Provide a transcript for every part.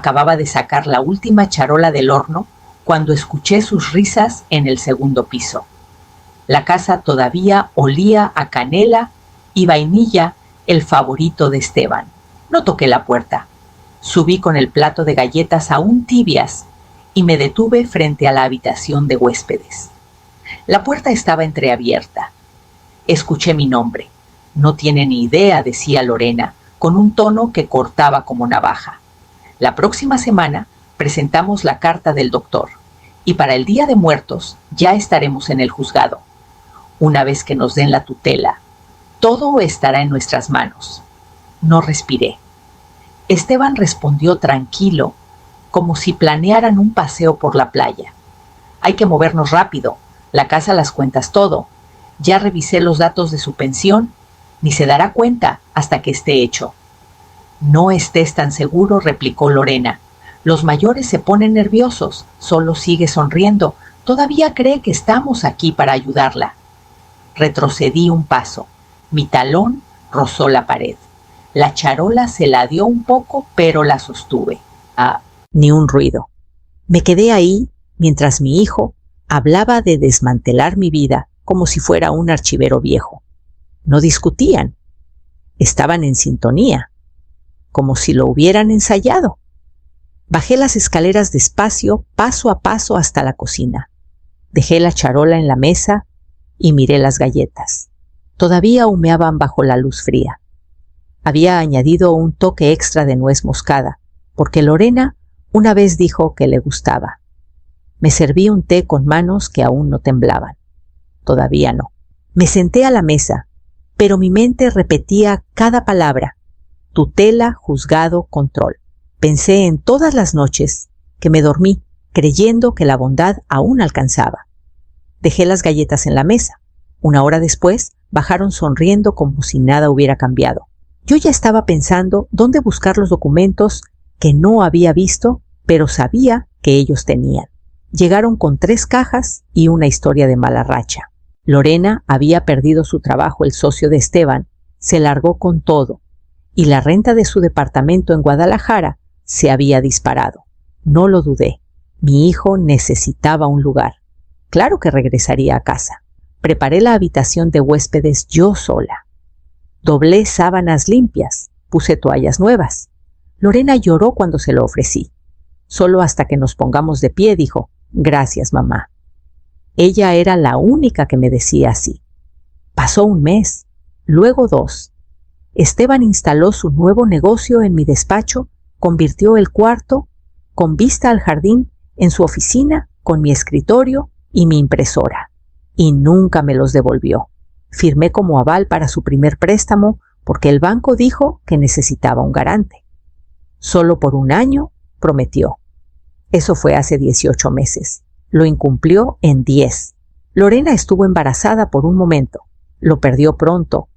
Acababa de sacar la última charola del horno cuando escuché sus risas en el segundo piso. La casa todavía olía a canela y vainilla, el favorito de Esteban. No toqué la puerta. Subí con el plato de galletas aún tibias y me detuve frente a la habitación de huéspedes. La puerta estaba entreabierta. Escuché mi nombre. No tiene ni idea, decía Lorena, con un tono que cortaba como navaja. La próxima semana presentamos la carta del doctor y para el Día de Muertos ya estaremos en el juzgado. Una vez que nos den la tutela, todo estará en nuestras manos. No respiré. Esteban respondió tranquilo, como si planearan un paseo por la playa. Hay que movernos rápido. La casa las cuentas todo. Ya revisé los datos de su pensión. Ni se dará cuenta hasta que esté hecho. No estés tan seguro, replicó Lorena. Los mayores se ponen nerviosos. Solo sigue sonriendo. Todavía cree que estamos aquí para ayudarla. Retrocedí un paso. Mi talón rozó la pared. La charola se ladeó un poco, pero la sostuve. Ni un ruido. Me quedé ahí mientras mi hijo hablaba de desmantelar mi vida como si fuera un archivero viejo. No discutían. Estaban en sintonía, como si lo hubieran ensayado. Bajé las escaleras despacio, paso a paso hasta la cocina. Dejé la charola en la mesa y miré las galletas. Todavía humeaban bajo la luz fría. Había añadido un toque extra de nuez moscada, porque Lorena una vez dijo que le gustaba. Me serví un té con manos que aún no temblaban. Todavía no. Me senté a la mesa, pero mi mente repetía cada palabra. Tutela, juzgado, control. Pensé en todas las noches que me dormí, creyendo que la bondad aún alcanzaba. Dejé las galletas en la mesa. Una hora después, bajaron sonriendo como si nada hubiera cambiado. Yo ya estaba pensando dónde buscar los documentos que no había visto, pero sabía que ellos tenían. Llegaron con 3 cajas y una historia de mala racha. Lorena había perdido su trabajo, el socio de Esteban se largó con todo, y la renta de su departamento en Guadalajara se había disparado. No lo dudé. Mi hijo necesitaba un lugar. Claro que regresaría a casa. Preparé la habitación de huéspedes yo sola. Doblé sábanas limpias, puse toallas nuevas. Lorena lloró cuando se lo ofrecí. Solo hasta que nos pongamos de pie, dijo, «Gracias, mamá». Ella era la única que me decía así. Pasó un mes, luego 2. Esteban instaló su nuevo negocio en mi despacho, convirtió el cuarto, con vista al jardín, en su oficina, con mi escritorio y mi impresora. Y nunca me los devolvió. Firmé como aval para su primer préstamo porque el banco dijo que necesitaba un garante. Solo por 1 año, prometió. Eso fue hace 18 meses. Lo incumplió en 10. Lorena estuvo embarazada por un momento. Lo perdió pronto,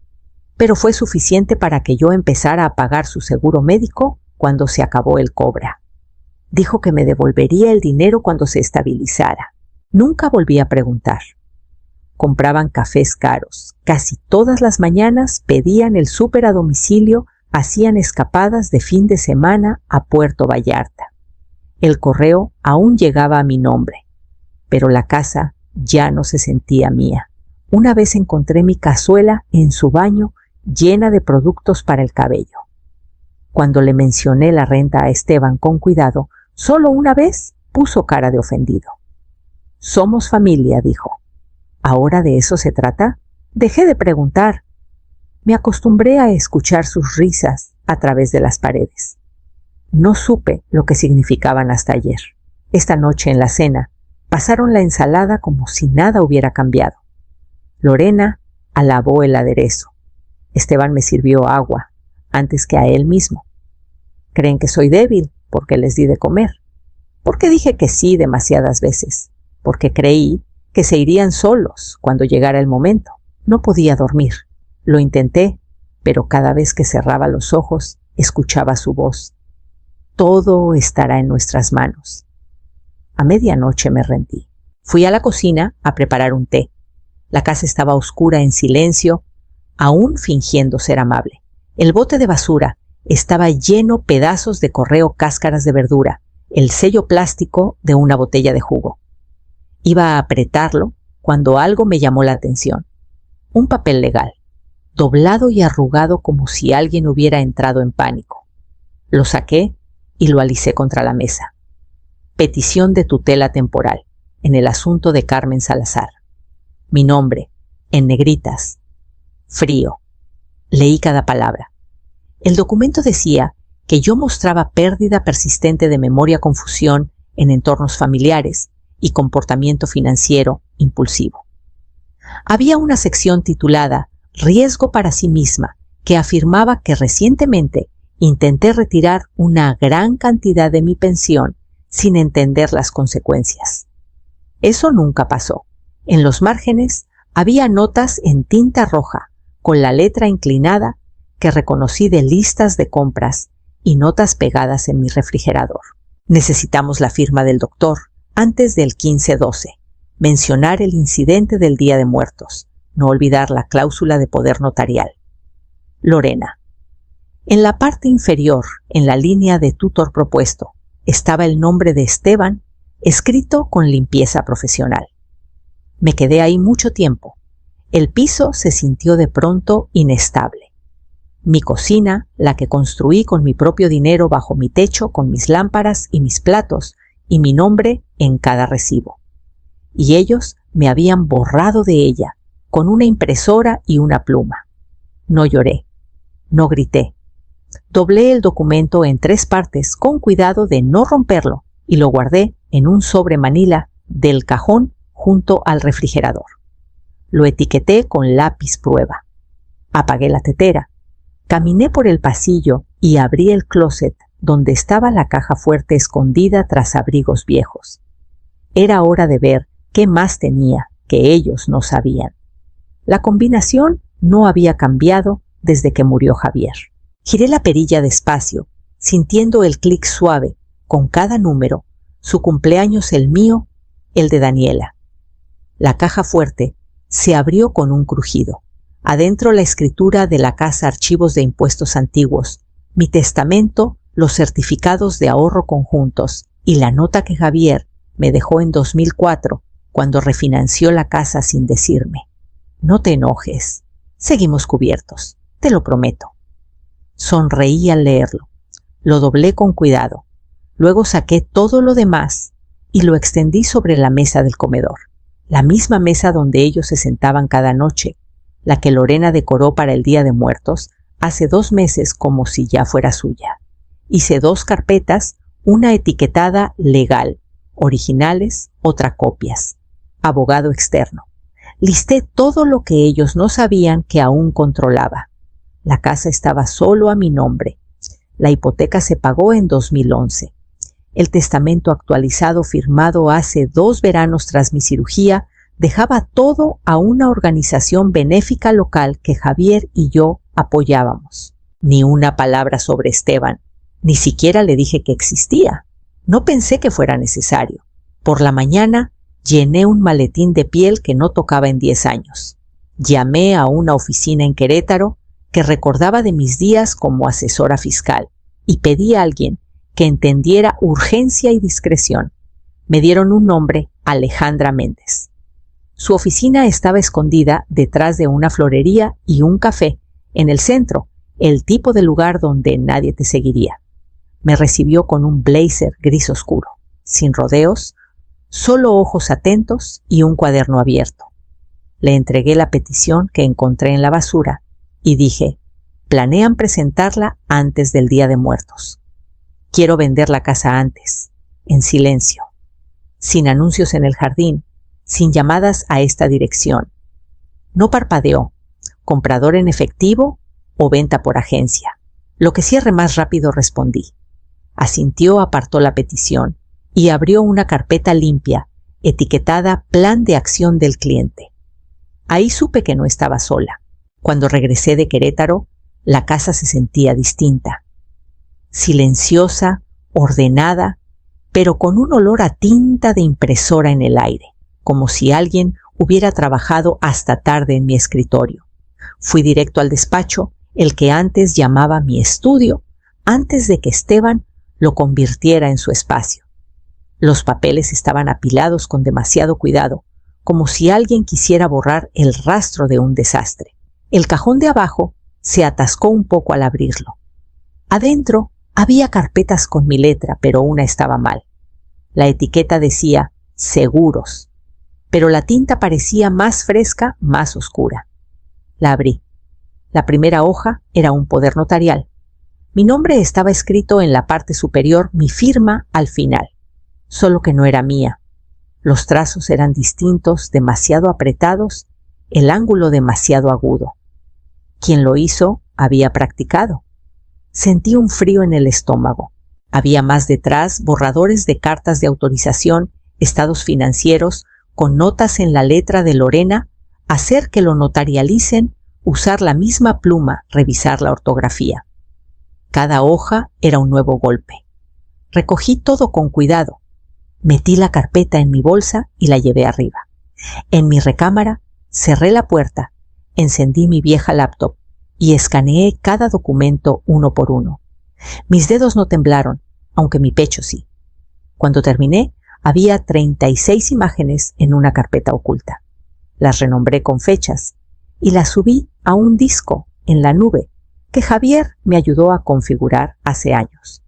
pero fue suficiente para que yo empezara a pagar su seguro médico cuando se acabó el Cobra. Dijo que me devolvería el dinero cuando se estabilizara. Nunca volví a preguntar. Compraban cafés caros. Casi todas las mañanas pedían el súper a domicilio, hacían escapadas de fin de semana a Puerto Vallarta. El correo aún llegaba a mi nombre, pero la casa ya no se sentía mía. Una vez encontré mi cazuela en su baño llena de productos para el cabello. Cuando le mencioné la renta a Esteban con cuidado, solo una vez puso cara de ofendido. «Somos familia», dijo. ¿Ahora de eso se trata? Dejé de preguntar. Me acostumbré a escuchar sus risas a través de las paredes. No supe lo que significaban hasta ayer. Esta noche en la cena pasaron la ensalada como si nada hubiera cambiado. Lorena alabó el aderezo. Esteban me sirvió agua antes que a él mismo. Creen que soy débil porque les di de comer. Porque dije que sí demasiadas veces. Porque creí que se irían solos cuando llegara el momento. No podía dormir. Lo intenté, pero cada vez que cerraba los ojos, escuchaba su voz. Todo estará en nuestras manos. A medianoche me rendí. Fui a la cocina a preparar un té. La casa estaba oscura en silencio, aún fingiendo ser amable. El bote de basura, estaba lleno pedazos de correo cáscaras de verdura, el sello plástico de una botella de jugo. Iba a apretarlo cuando algo me llamó la atención. Un papel legal, doblado y arrugado como si alguien hubiera entrado en pánico. Lo saqué y lo alicé contra la mesa. Petición de tutela temporal, en el asunto de Carmen Salazar. Mi nombre, en negritas. Frío. Leí cada palabra. El documento decía que yo mostraba pérdida persistente de memoria, confusión en entornos familiares y comportamiento financiero impulsivo. Había una sección titulada Riesgo para sí misma, que afirmaba que recientemente intenté retirar una gran cantidad de mi pensión sin entender las consecuencias. Eso nunca pasó. En los márgenes había notas en tinta roja, con la letra inclinada, que reconocí de listas de compras y notas pegadas en mi refrigerador. Necesitamos la firma del doctor antes del 15-12, mencionar el incidente del Día de Muertos, no olvidar la cláusula de poder notarial. Lorena. En la parte inferior, en la línea de tutor propuesto, estaba el nombre de Esteban, escrito con limpieza profesional. Me quedé ahí mucho tiempo. El piso se sintió de pronto inestable. Mi cocina, la que construí con mi propio dinero bajo mi techo, con mis lámparas y mis platos, y mi nombre en cada recibo. Y ellos me habían borrado de ella, con una impresora y una pluma. No lloré, no grité. Doblé el documento en 3 partes con cuidado de no romperlo y lo guardé en un sobre manila del cajón junto al refrigerador. Lo etiqueté con lápiz prueba. Apagué la tetera. Caminé por el pasillo y abrí el closet donde estaba la caja fuerte escondida tras abrigos viejos. Era hora de ver qué más tenía que ellos no sabían. La combinación no había cambiado desde que murió Javier. Giré la perilla despacio, sintiendo el clic suave, con cada número, su cumpleaños el mío, el de Daniela. La caja fuerte se abrió con un crujido. Adentro la escritura de la casa Archivos de Impuestos Antiguos, mi testamento, los certificados de ahorro conjuntos y la nota que Javier me dejó en 2004 cuando refinanció la casa sin decirme. No te enojes, seguimos cubiertos, te lo prometo. Sonreí al leerlo. Lo doblé con cuidado. Luego saqué todo lo demás y lo extendí sobre la mesa del comedor, la misma mesa donde ellos se sentaban cada noche, la que Lorena decoró para el Día de Muertos hace 2 meses como si ya fuera suya. Hice 2 carpetas, una etiquetada legal, originales, otra copias, abogado externo. Listé todo lo que ellos no sabían que aún controlaba. La casa estaba solo a mi nombre. La hipoteca se pagó en 2011. El testamento actualizado firmado hace 2 veranos tras mi cirugía dejaba todo a una organización benéfica local que Javier y yo apoyábamos. Ni una palabra sobre Esteban. Ni siquiera le dije que existía. No pensé que fuera necesario. Por la mañana llené un maletín de piel que no tocaba en 10 años. Llamé a una oficina en Querétaro que recordaba de mis días como asesora fiscal y pedí a alguien que entendiera urgencia y discreción. Me dieron un nombre, Alejandra Méndez. Su oficina estaba escondida detrás de una florería y un café, en el centro, el tipo de lugar donde nadie te seguiría. Me recibió con un blazer gris oscuro, sin rodeos, solo ojos atentos y un cuaderno abierto. Le entregué la petición que encontré en la basura y dije, planean presentarla antes del Día de Muertos. Quiero vender la casa antes, en silencio, sin anuncios en el jardín, sin llamadas a esta dirección. No parpadeó, comprador en efectivo o venta por agencia. Lo que cierre más rápido, respondí. Asintió, apartó la petición y abrió una carpeta limpia, etiquetada Plan de Acción del Cliente. Ahí supe que no estaba sola. Cuando regresé de Querétaro, la casa se sentía distinta. Silenciosa, ordenada, pero con un olor a tinta de impresora en el aire, como si alguien hubiera trabajado hasta tarde en mi escritorio. Fui directo al despacho, el que antes llamaba mi estudio, antes de que Esteban lo convirtiera en su espacio. Los papeles estaban apilados con demasiado cuidado, como si alguien quisiera borrar el rastro de un desastre. El cajón de abajo se atascó un poco al abrirlo. Adentro había carpetas con mi letra, pero una estaba mal. La etiqueta decía seguros, pero la tinta parecía más fresca, más oscura. La abrí. La primera hoja era un poder notarial. Mi nombre estaba escrito en la parte superior, mi firma al final. Solo que no era mía. Los trazos eran distintos, demasiado apretados, el ángulo demasiado agudo. Quien lo hizo había practicado. Sentí un frío en el estómago. Había más detrás borradores de cartas de autorización, estados financieros, con notas en la letra de Lorena, hacer que lo notarialicen, usar la misma pluma, revisar la ortografía. Cada hoja era un nuevo golpe. Recogí todo con cuidado. Metí la carpeta en mi bolsa y la llevé arriba. En mi recámara cerré la puerta, encendí mi vieja laptop y escaneé cada documento uno por uno. Mis dedos no temblaron, aunque mi pecho sí. Cuando terminé, había 36 imágenes en una carpeta oculta. Las renombré con fechas y las subí a un disco en la nube que Javier me ayudó a configurar hace años.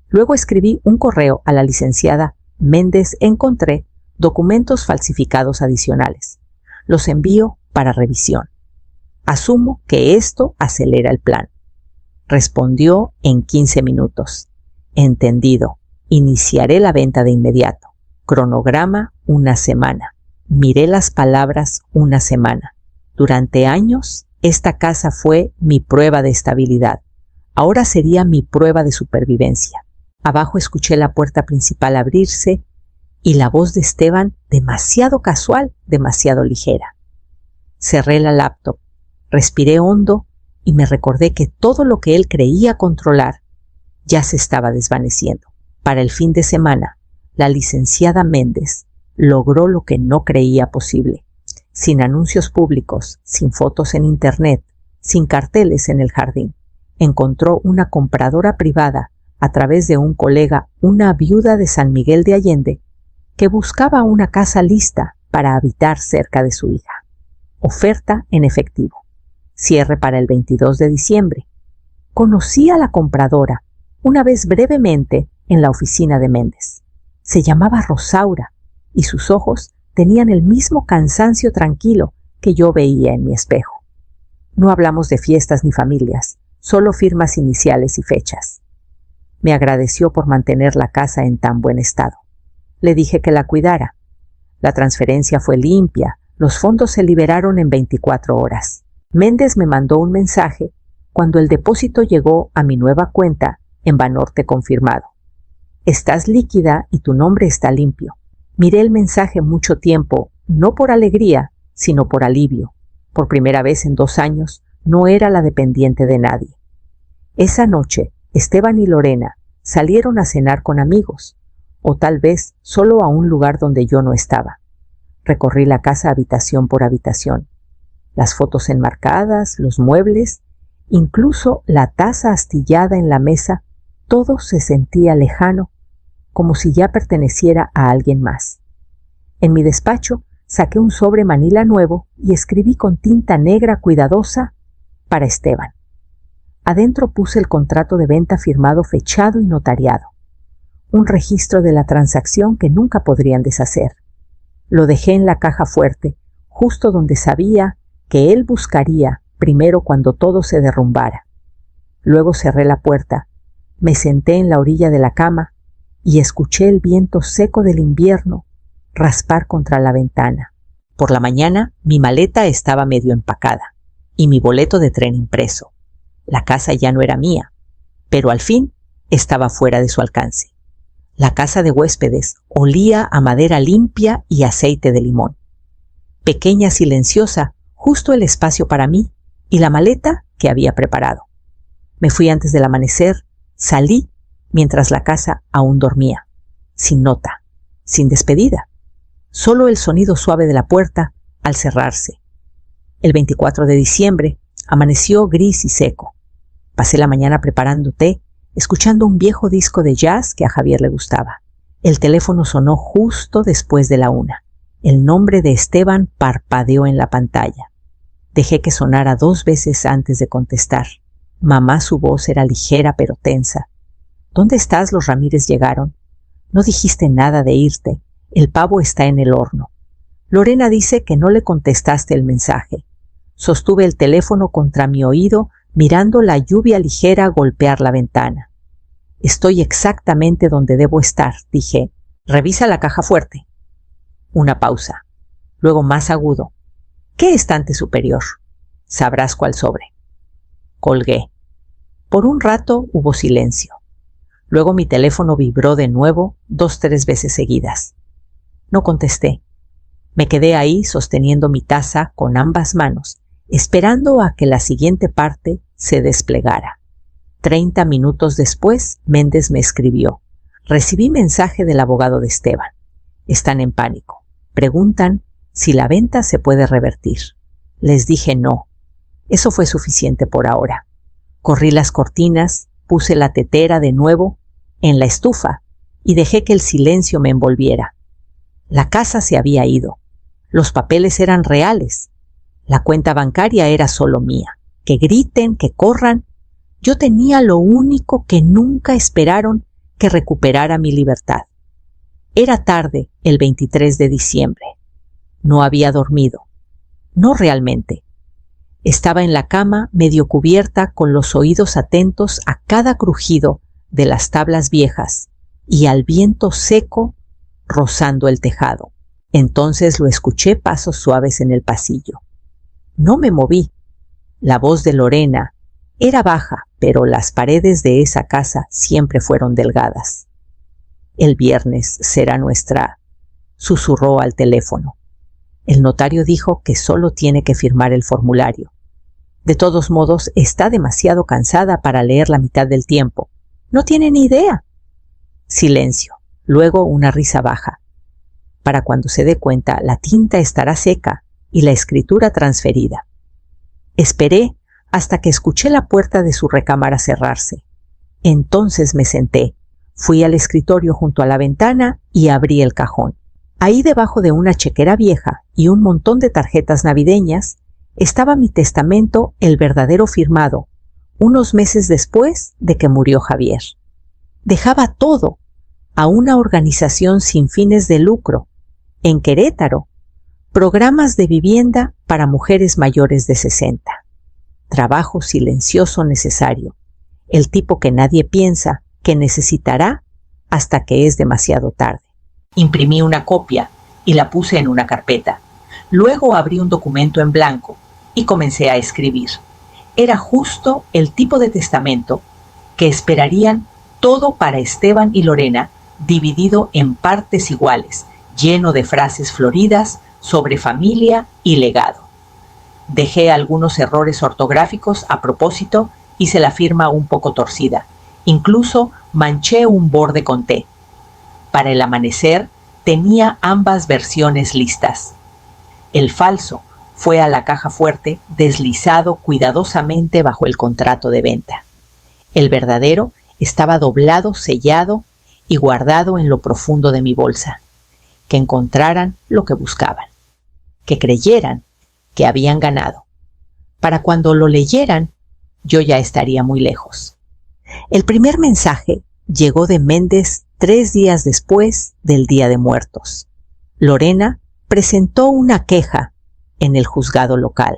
Luego escribí un correo a la licenciada Méndez. Encontré documentos falsificados adicionales. Los envío para revisión. Asumo que esto acelera el plan. Respondió en 15 minutos. Entendido. Iniciaré la venta de inmediato. Cronograma: 1 semana. Miré las palabras: 1 semana. Durante años, esta casa fue mi prueba de estabilidad. Ahora sería mi prueba de supervivencia. Abajo escuché la puerta principal abrirse y la voz de Esteban, demasiado casual, demasiado ligera. Cerré la laptop, respiré hondo y me recordé que todo lo que él creía controlar ya se estaba desvaneciendo. Para el fin de semana, la licenciada Méndez logró lo que no creía posible. Sin anuncios públicos, sin fotos en internet, sin carteles en el jardín. Encontró una compradora privada a través de un colega, una viuda de San Miguel de Allende, que buscaba una casa lista para habitar cerca de su hija. Oferta en efectivo. Cierre para el 22 de diciembre. Conocí a la compradora una vez brevemente en la oficina de Méndez. Se llamaba Rosaura y sus ojos tenían el mismo cansancio tranquilo que yo veía en mi espejo. No hablamos de fiestas ni familias, solo firmas iniciales y fechas. Me agradeció por mantener la casa en tan buen estado. Le dije que la cuidara. La transferencia fue limpia, los fondos se liberaron en 24 horas. Méndez me mandó un mensaje cuando el depósito llegó a mi nueva cuenta en Banorte confirmado. Estás líquida y tu nombre está limpio. Miré el mensaje mucho tiempo, no por alegría, sino por alivio. Por primera vez en 2 años, no era la dependiente de nadie. Esa noche, Esteban y Lorena salieron a cenar con amigos, o tal vez solo a un lugar donde yo no estaba. Recorrí la casa habitación por habitación. Las fotos enmarcadas, los muebles, incluso la taza astillada en la mesa, todo se sentía lejano, como si ya perteneciera a alguien más. En mi despacho saqué un sobre manila nuevo y escribí con tinta negra cuidadosa: para Esteban. Adentro puse el contrato de venta firmado, fechado y notariado. Un registro de la transacción que nunca podrían deshacer. Lo dejé en la caja fuerte, justo donde sabía que él buscaría primero cuando todo se derrumbara. Luego cerré la puerta, me senté en la orilla de la cama y escuché el viento seco del invierno raspar contra la ventana. Por la mañana mi maleta estaba medio empacada y mi boleto de tren impreso. La casa ya no era mía, pero al fin estaba fuera de su alcance. La casa de huéspedes olía a madera limpia y aceite de limón. Pequeña, silenciosa, justo el espacio para mí y la maleta que había preparado. Me fui antes del amanecer, salí mientras la casa aún dormía, sin nota, sin despedida. Solo el sonido suave de la puerta al cerrarse. El 24 de diciembre amaneció gris y seco. Pasé la mañana preparando té escuchando un viejo disco de jazz que a Javier le gustaba. El teléfono sonó justo después de la 1. El nombre de Esteban parpadeó en la pantalla. Dejé que sonara 2 veces antes de contestar. Mamá, su voz era ligera pero tensa. ¿Dónde estás? Los Ramírez llegaron. No dijiste nada de irte. El pavo está en el horno. Lorena dice que no le contestaste el mensaje. Sostuve el teléfono contra mi oído, mirando la lluvia ligera golpear la ventana. Estoy exactamente donde debo estar, dije. Revisa la caja fuerte. Una pausa. Luego más agudo. ¿Qué estante superior? Sabrás cuál sobre. Colgué. Por un rato hubo silencio. Luego mi teléfono vibró de nuevo 2-3 veces seguidas. No contesté. Me quedé ahí sosteniendo mi taza con ambas manos, esperando a que la siguiente parte se desplegara. 30 minutos después, Méndez me escribió. Recibí mensaje del abogado de Esteban. Están en pánico. Preguntan si la venta se puede revertir. Les dije no. Eso fue suficiente por ahora. Corrí las cortinas, puse la tetera de nuevo en la estufa y dejé que el silencio me envolviera. La casa se había ido. Los papeles eran reales. La cuenta bancaria era solo mía. Que griten, que corran. Yo tenía lo único que nunca esperaron, que recuperara mi libertad. Era tarde, el 23 de diciembre. No había dormido. No realmente. Estaba en la cama medio cubierta con los oídos atentos a cada crujido de las tablas viejas y al viento seco rozando el tejado. Entonces lo escuché pasos suaves en el pasillo. No me moví. La voz de Lorena era baja, pero las paredes de esa casa siempre fueron delgadas. El viernes será nuestra, susurró al teléfono. El notario dijo que solo tiene que firmar el formulario. De todos modos, está demasiado cansada para leer la mitad del tiempo. No tiene ni idea. Silencio. Luego una risa baja. Para cuando se dé cuenta, la tinta estará seca y la escritura transferida. Esperé hasta que escuché la puerta de su recámara cerrarse. Entonces me senté. Fui al escritorio junto a la ventana y abrí el cajón. Ahí debajo de una chequera vieja y un montón de tarjetas navideñas estaba mi testamento, el verdadero, firmado, unos meses después de que murió Javier. Dejaba todo a una organización sin fines de lucro, en Querétaro, programas de vivienda para mujeres mayores de 60. Trabajo silencioso necesario, el tipo que nadie piensa que necesitará hasta que es demasiado tarde. Imprimí una copia y la puse en una carpeta. Luego abrí un documento en blanco y comencé a escribir. Era justo el tipo de testamento que esperarían, todo para Esteban y Lorena, dividido en partes iguales, lleno de frases floridas sobre familia y legado. Dejé algunos errores ortográficos a propósito, hice la firma un poco torcida. Incluso manché un borde con té. Para el amanecer tenía ambas versiones listas. El falso fue a la caja fuerte, deslizado cuidadosamente bajo el contrato de venta. El verdadero estaba doblado, sellado y guardado en lo profundo de mi bolsa. Que encontraran lo que buscaban. Que creyeran que habían ganado. Para cuando lo leyeran, yo ya estaría muy lejos. El primer mensaje llegó de Méndez 3 días después del Día de Muertos. Lorena presentó una queja en el juzgado local.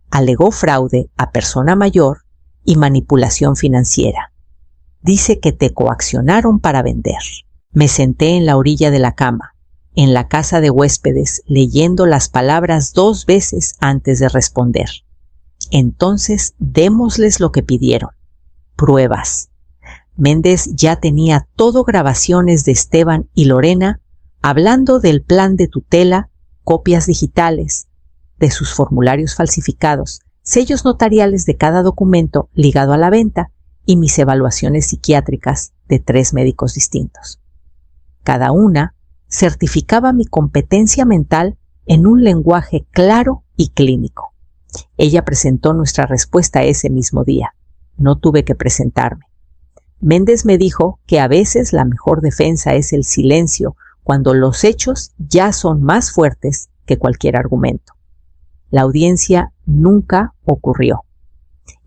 Alegó fraude a persona mayor y manipulación financiera. Dice que te coaccionaron para vender. Me senté en la orilla de la cama, en la casa de huéspedes, leyendo las palabras 2 veces antes de responder. Entonces, démosles lo que pidieron. Pruebas. Méndez ya tenía todo grabaciones de Esteban y Lorena hablando del plan de tutela, copias digitales, de sus formularios falsificados, sellos notariales de cada documento ligado a la venta y mis evaluaciones psiquiátricas de 3 médicos distintos. Cada una certificaba mi competencia mental en un lenguaje claro y clínico. Ella presentó nuestra respuesta ese mismo día. No tuve que presentarme. Méndez me dijo que a veces la mejor defensa es el silencio cuando los hechos ya son más fuertes que cualquier argumento. La audiencia nunca ocurrió.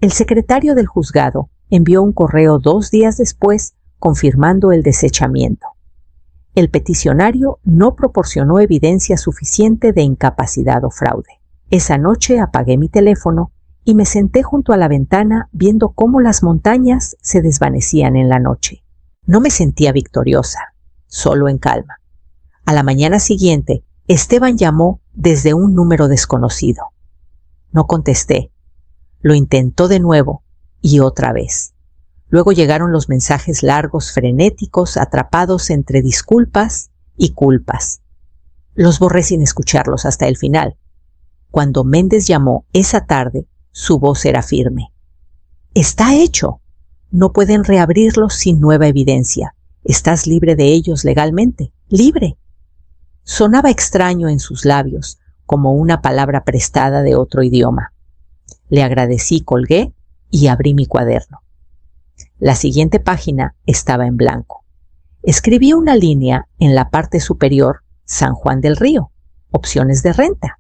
El secretario del juzgado envió un correo 2 días después confirmando el desechamiento. El peticionario no proporcionó evidencia suficiente de incapacidad o fraude. Esa noche apagué mi teléfono y me senté junto a la ventana viendo cómo las montañas se desvanecían en la noche. No me sentía victoriosa, solo en calma. A la mañana siguiente, Esteban llamó desde un número desconocido. No contesté. Lo intentó de nuevo y otra vez. Luego llegaron los mensajes largos, frenéticos, atrapados entre disculpas y culpas. Los borré sin escucharlos hasta el final. Cuando Méndez llamó esa tarde, su voz era firme. «Está hecho. No pueden reabrirlos sin nueva evidencia. Estás libre de ellos legalmente. Libre». Sonaba extraño en sus labios, como una palabra prestada de otro idioma. Le agradecí, colgué y abrí mi cuaderno. La siguiente página estaba en blanco. Escribí una línea en la parte superior, San Juan del Río, opciones de renta.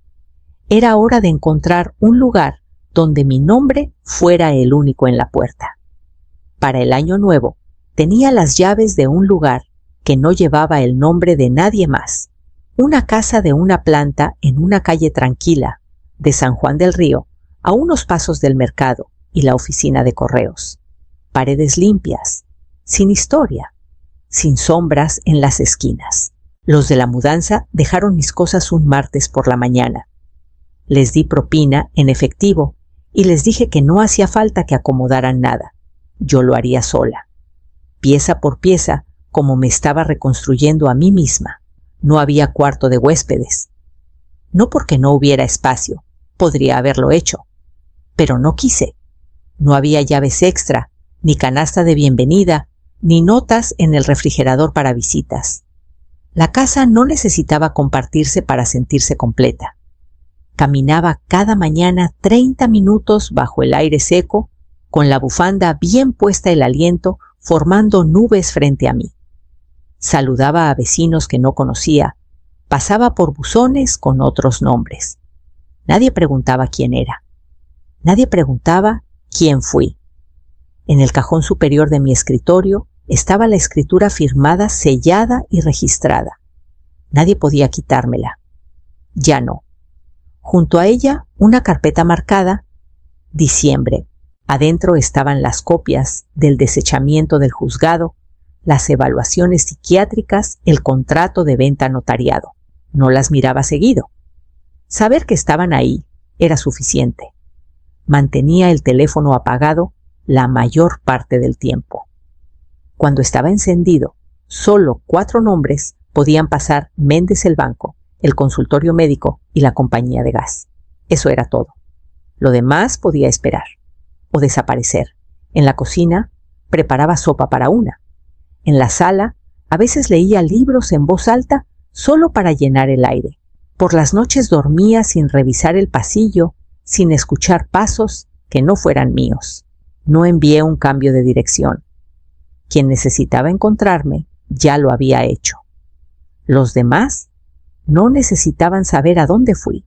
Era hora de encontrar un lugar donde mi nombre fuera el único en la puerta. Para el año nuevo, tenía las llaves de un lugar que no llevaba el nombre de nadie más. Una casa de una planta en una calle tranquila de San Juan del Río, a unos pasos del mercado y la oficina de correos. Paredes limpias, sin historia, sin sombras en las esquinas. Los de la mudanza dejaron mis cosas un martes por la mañana. Les di propina en efectivo y les dije que no hacía falta que acomodaran nada. Yo lo haría sola, pieza por pieza, como me estaba reconstruyendo a mí misma. No había cuarto de huéspedes. No porque no hubiera espacio, podría haberlo hecho, pero no quise. No había llaves extra, ni canasta de bienvenida, ni notas en el refrigerador para visitas. La casa no necesitaba compartirse para sentirse completa. Caminaba cada mañana 30 minutos bajo el aire seco, con la bufanda bien puesta el aliento, formando nubes frente a mí. Saludaba a vecinos que no conocía, pasaba por buzones con otros nombres. Nadie preguntaba quién era. Nadie preguntaba quién fui. En el cajón superior de mi escritorio estaba la escritura firmada, sellada y registrada. Nadie podía quitármela. Ya no. Junto a ella, una carpeta marcada Diciembre. Adentro estaban las copias del desechamiento del juzgado, las evaluaciones psiquiátricas, el contrato de venta notariado. No las miraba seguido. Saber que estaban ahí era suficiente. Mantenía el teléfono apagado la mayor parte del tiempo. Cuando estaba encendido, solo 4 nombres podían pasar: Méndez el banco, el consultorio médico y la compañía de gas. Eso era todo. Lo demás podía esperar o desaparecer. En la cocina preparaba sopa para una. En la sala a veces leía libros en voz alta solo para llenar el aire. Por las noches dormía sin revisar el pasillo, sin escuchar pasos que no fueran míos. No envié un cambio de dirección. Quien necesitaba encontrarme ya lo había hecho. Los demás no necesitaban saber a dónde fui.